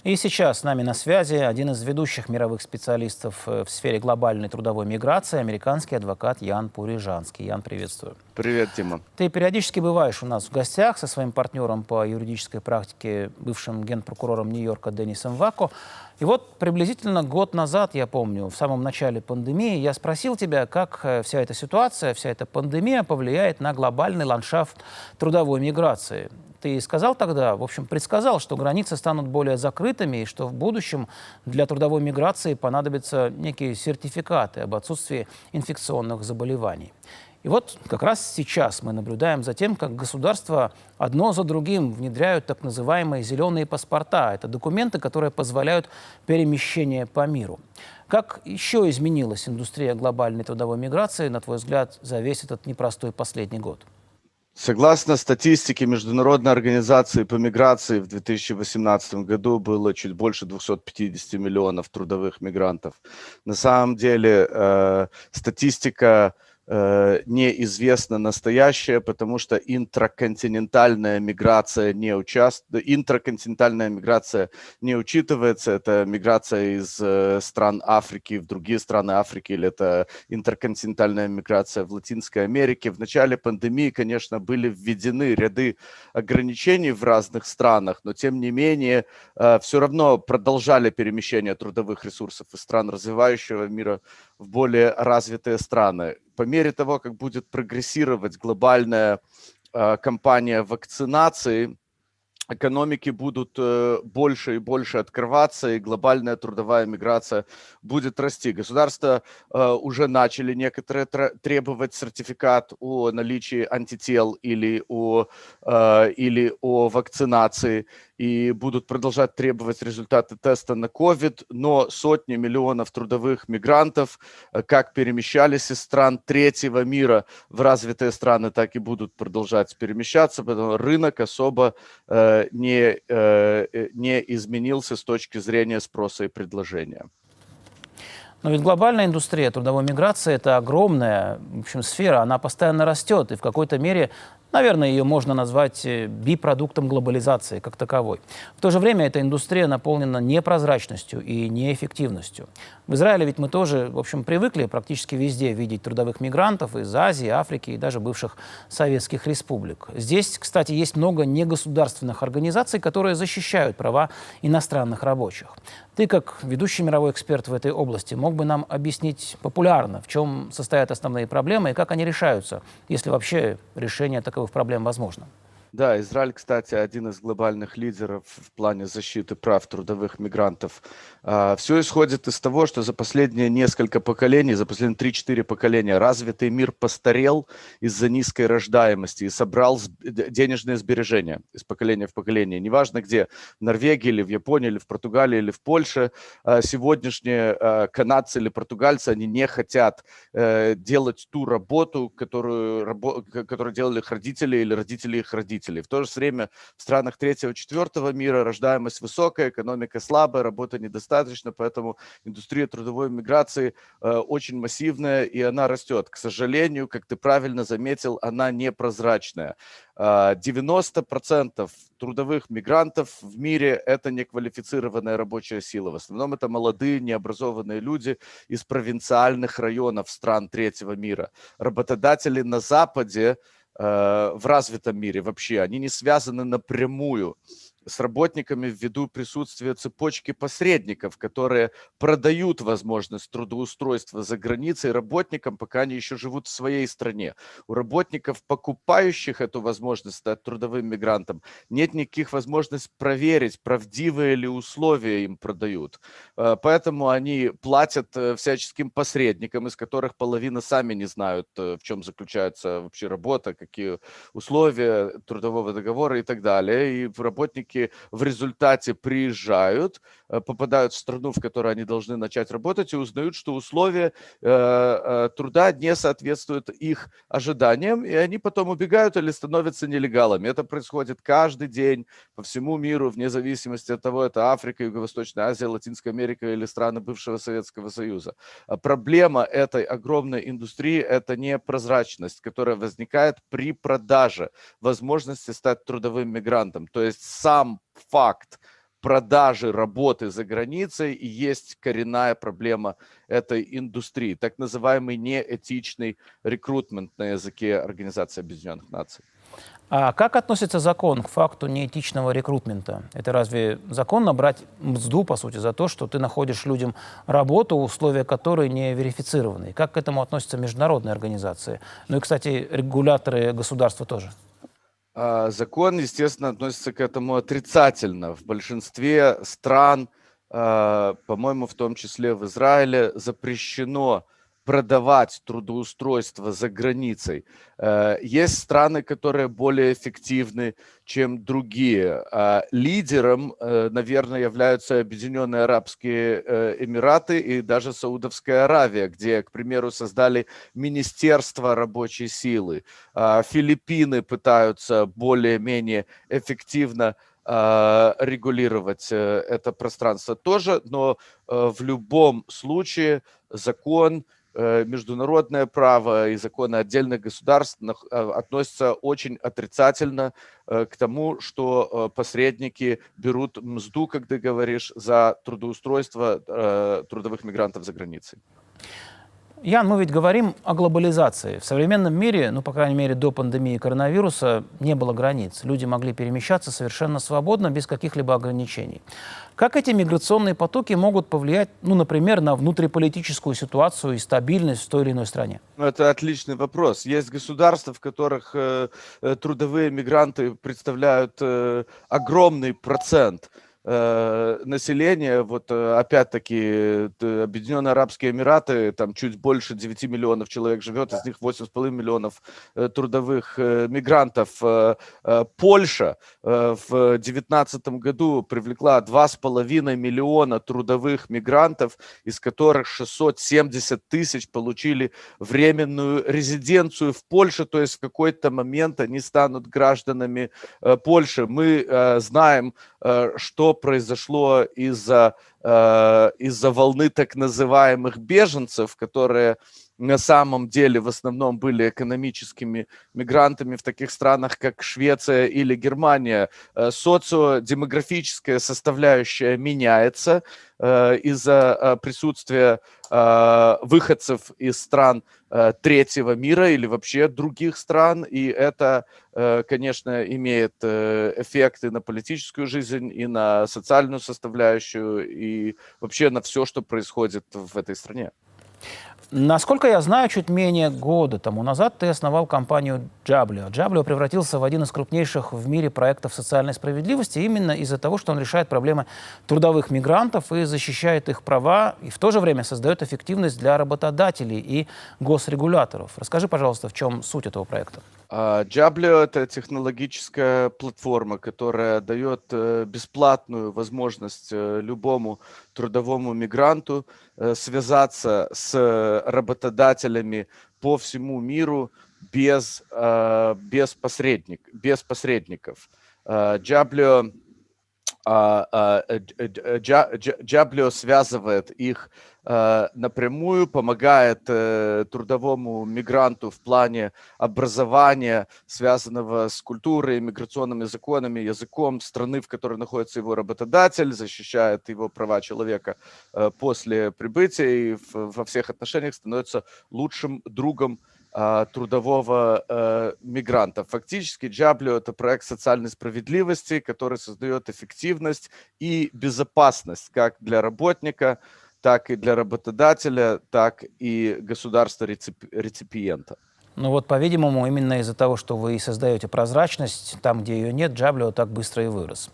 И сейчас с нами на связи один из ведущих мировых специалистов в сфере глобальной трудовой миграции, американский адвокат Ян Пурижанский. Ян, приветствую. Привет, Дима. Ты периодически бываешь у нас в гостях со своим партнером по юридической практике, бывшим генпрокурором Нью-Йорка Деннисом Вако. И вот приблизительно год назад, я помню, в самом начале пандемии, я спросил тебя, как вся эта ситуация, вся эта пандемия повлияет на глобальный ландшафт трудовой миграции. Ты сказал тогда, в общем, предсказал, что границы станут более закрытыми и что в будущем для трудовой миграции понадобятся некие сертификаты об отсутствии инфекционных заболеваний. И вот как раз сейчас мы наблюдаем за тем, как государства одно за другим внедряют так называемые зеленые паспорта. Это документы, которые позволяют перемещение по миру. Как еще изменилась индустрия глобальной трудовой миграции, на твой взгляд, за весь этот непростой последний год? Согласно статистике Международной организации по миграции, в 2018 году было чуть больше 250 миллионов трудовых мигрантов. На самом деле статистика неизвестна настоящая, потому что интраконтинентальная миграция не учитывается. Это миграция из стран Африки в другие страны Африки, или это интерконтинентальная миграция в Латинской Америке. В начале пандемии, конечно, были введены ряды ограничений в разных странах, но тем не менее все равно продолжали перемещение трудовых ресурсов из стран развивающего мира в более развитые страны. По мере того, как будет прогрессировать глобальная кампания вакцинации, экономики будут больше и больше открываться, и глобальная трудовая миграция будет расти. Государства уже начали некоторые требовать сертификат о наличии антител или о вакцинации, и будут продолжать требовать результаты теста на COVID, но сотни миллионов трудовых мигрантов как перемещались из стран третьего мира в развитые страны, так и будут продолжать перемещаться, поэтому рынок особо не изменился с точки зрения спроса и предложения. Но ведь глобальная индустрия трудовой миграции – это огромная, в общем, сфера, она постоянно растет, и в какой-то мере, наверное, ее можно назвать бипродуктом глобализации как таковой. В то же время эта индустрия наполнена непрозрачностью и неэффективностью. В Израиле ведь мы тоже, в общем, привыкли практически везде видеть трудовых мигрантов из Азии, Африки и даже бывших советских республик. Здесь, кстати, есть много негосударственных организаций, которые защищают права иностранных рабочих. Ты, как ведущий мировой эксперт в этой области, мог бы нам объяснить популярно, в чем состоят основные проблемы и как они решаются, если вообще решение таковых проблем возможно? Да, Израиль, кстати, один из глобальных лидеров в плане защиты прав трудовых мигрантов. Все исходит из того, что за последние несколько поколений, за последние 3-4 поколения развитый мир постарел из-за низкой рождаемости и собрал денежные сбережения из поколения в поколение. Неважно где, в Норвегии или в Японии, или в Португалии, или в Польше, сегодняшние канадцы или португальцы, они не хотят делать ту работу, которую делали их родители или родители их родителей. В то же время в странах третьего-четвертого мира рождаемость высокая, экономика слабая, работы недостаточно, поэтому индустрия трудовой миграции очень массивная, и она растет. К сожалению, как ты правильно заметил, она непрозрачная. 90% трудовых мигрантов в мире – это неквалифицированная рабочая сила. В основном это молодые, необразованные люди из провинциальных районов стран третьего мира. Работодатели на Западе, в развитом мире вообще, они не связаны напрямую с работниками ввиду присутствия цепочки посредников, которые продают возможность трудоустройства за границей работникам, пока они еще живут в своей стране. У работников, покупающих эту возможность стать трудовым мигрантом, нет никаких возможностей проверить, правдивые ли условия им продают. Поэтому они платят всяческим посредникам, из которых половина сами не знают, в чем заключается вообще работа, какие условия трудового договора и так далее. И работники в результате приезжают, попадают в страну, в которой они должны начать работать, и узнают, что условия труда не соответствуют их ожиданиям, и они потом убегают или становятся нелегалами. Это происходит каждый день по всему миру, вне зависимости от того, это Африка, Юго-Восточная Азия, Латинская Америка или страны бывшего Советского Союза. Проблема этой огромной индустрии – это непрозрачность, которая возникает при продаже возможности стать трудовым мигрантом. То есть сам факт продажи работы за границей и есть коренная проблема этой индустрии, так называемый неэтичный рекрутмент на языке Организации Объединенных Наций. А как относится закон к факту неэтичного рекрутмента? Это разве законно брать мзду, по сути, за то, что ты находишь людям работу, условия которой не верифицированы? И как к этому относятся международные организации? Ну и, кстати, регуляторы государства тоже. Закон, естественно, относится к этому отрицательно. В большинстве стран, по-моему, в том числе в Израиле, запрещено продавать трудоустройство за границей. Есть страны, которые более эффективны, чем другие. Лидером, наверное, являются Объединенные Арабские Эмираты и даже Саудовская Аравия, где, к примеру, создали Министерство рабочей силы. Филиппины пытаются более-менее эффективно регулировать это пространство тоже, но в любом случае закон, международное право и законы отдельных государств относятся очень отрицательно к тому, что посредники берут мзду, как ты говоришь, за трудоустройство трудовых мигрантов за границей. Ян, мы ведь говорим о глобализации. В современном мире, ну, по крайней мере, до пандемии коронавируса не было границ. Люди могли перемещаться совершенно свободно, без каких-либо ограничений. Как эти миграционные потоки могут повлиять, ну, например, на внутриполитическую ситуацию и стабильность в той или иной стране? Это отличный вопрос. Есть государства, в которых трудовые мигранты представляют огромный процент населения. Вот опять-таки Объединенные Арабские Эмираты, там чуть больше 9 миллионов человек живет, из них 8,5 миллионов трудовых мигрантов. Польша в 2019 году привлекла 2,5 миллиона трудовых мигрантов, из которых 670 тысяч получили временную резиденцию в Польше, то есть в какой-то момент они станут гражданами Польши. Мы знаем, что произошло из-за волны так называемых беженцев, которые на самом деле в основном были экономическими мигрантами в таких странах, как Швеция или Германия. Социодемографическая составляющая меняется из-за присутствия выходцев из стран третьего мира или вообще других стран, и это, конечно, имеет эффекты на политическую жизнь и на социальную составляющую, и вообще на все, что происходит в этой стране. Насколько я знаю, чуть менее года тому назад ты основал компанию Jablio. Jablio превратился в один из крупнейших в мире проектов социальной справедливости именно из-за того, что он решает проблемы трудовых мигрантов и защищает их права, и в то же время создает эффективность для работодателей и госрегуляторов. Расскажи, пожалуйста, в чем суть этого проекта? Jablio — это технологическая платформа, которая дает бесплатную возможность любому трудовому мигранту связаться с работодателями по всему миру без посредников. Jablio Jablio связывает их напрямую, помогает трудовому мигранту в плане образования, связанного с культурой, миграционными законами, языком страны, в которой находится его работодатель, защищает его права человека после прибытия и во всех отношениях становится лучшим другом трудового мигранта. Фактически Jablio — это проект социальной справедливости, который создает эффективность и безопасность как для работника, так и для работодателя, так и государства-реципиента. Ну вот, по-видимому, именно из-за того, что вы создаете прозрачность, там, где ее нет, Jablio так быстро и вырос.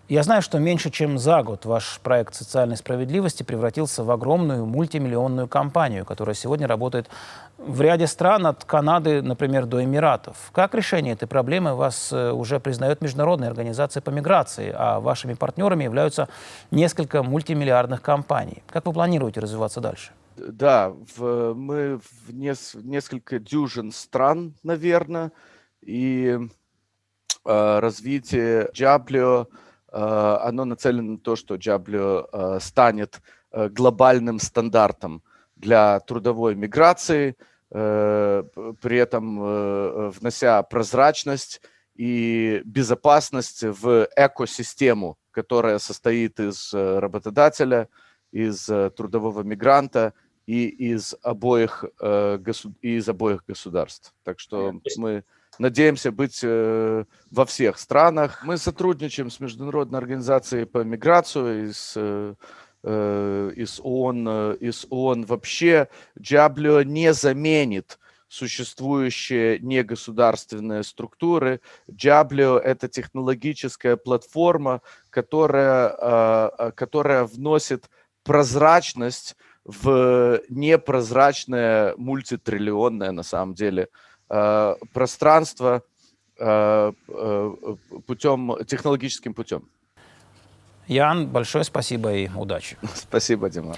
Я знаю, что меньше чем за год ваш проект социальной справедливости превратился в огромную мультимиллионную компанию, которая сегодня работает в ряде стран, от Канады, например, до Эмиратов. Как решение этой проблемы вас уже признает Международная организация по миграции, а вашими партнерами являются несколько мультимиллиардных компаний. Как вы планируете развиваться дальше? Да, мы в несколько дюжин стран, наверное, и развитие Jablio, оно нацелено на то, что Jablio станет глобальным стандартом для трудовой миграции, при этом внося прозрачность и безопасность в экосистему которая состоит из работодателя, из трудового мигранта и из обоих государств. Так что мы надеемся быть во всех странах. Мы сотрудничаем с Международной организацией по миграции, из ООН. Вообще Jablio не заменит существующие негосударственные структуры. Jablio — это технологическая платформа, которая вносит прозрачность в непрозрачное мультитриллионное, на самом деле, пространство технологическим путем. Ян, большое спасибо и удачи. Спасибо, Дима.